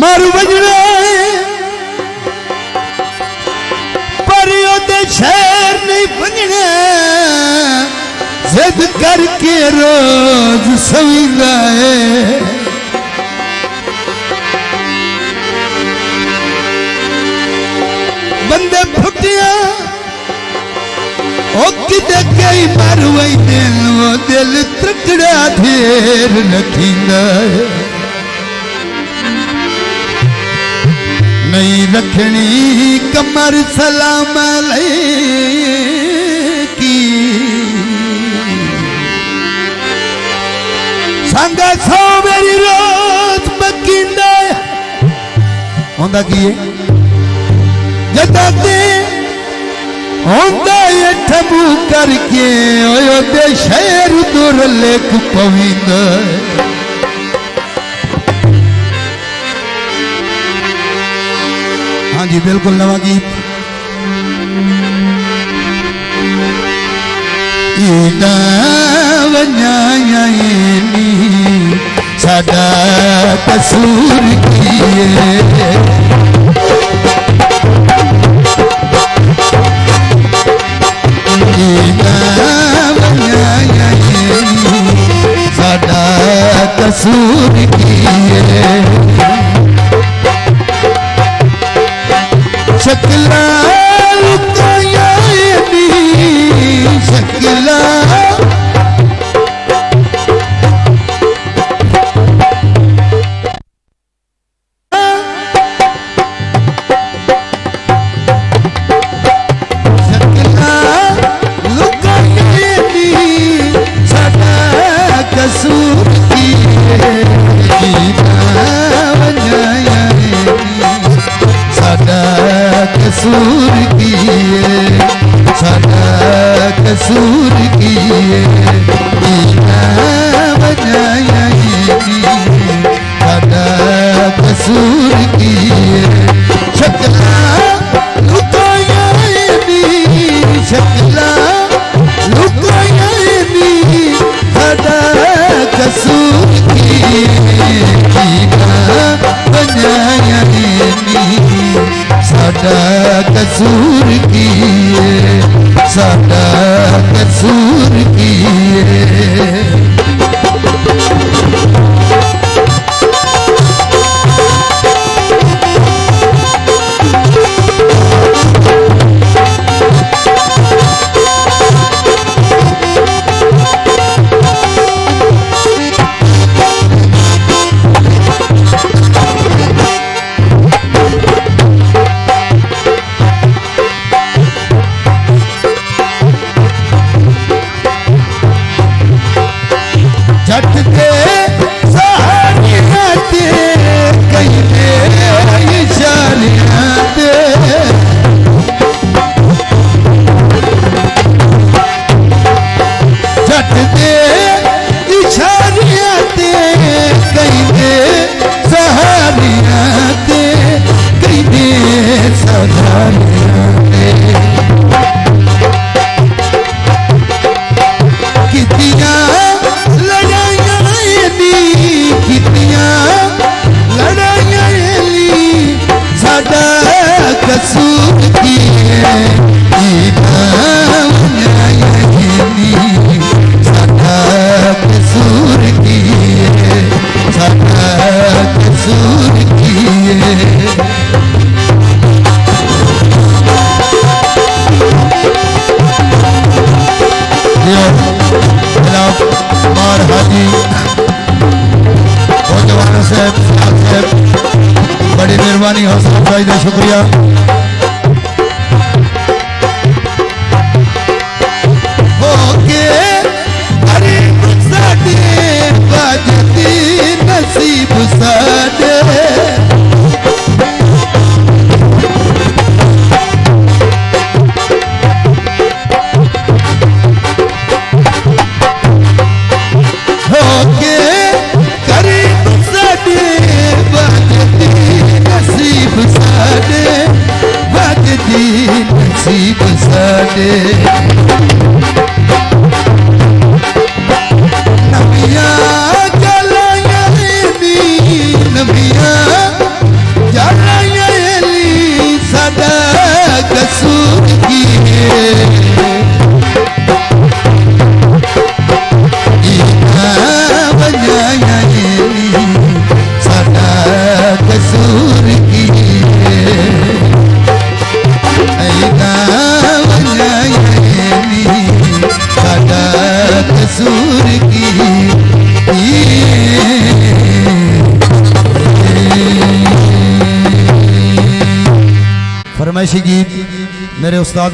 मारू बजना पर ओदे शहर नहीं बनना जिद करके रोज सवींदा है बंदे फुटिया ओ किदे कई बार वही दिल वो दिल त्रकड़ा धेर रखींदा है नहीं रखनी कमर सलाम की संगा सो मेरी रोज बकींदा होंदा की है जदाते होंदा ये ठबू करके ओयो दे शहर दूर लेक पविंदा हाँ जी बिल्कुल नवा गीत ईदा वन्यायनी साडा कसूर किए साडा कसूर किए शकला लुकायनी शकला कसूर किए साडा कसूर किए साडा कसूर किए शकला लुकायनी शकला लुकायनी साडा कसूर किए साडा कसूर किए साडा कसूर किए बड़ी मेहरबानी हौसला अफजाई का शुक्रिया नसीब साडे नसीब साडे फरमाइशी गीत मेरे उस्ताद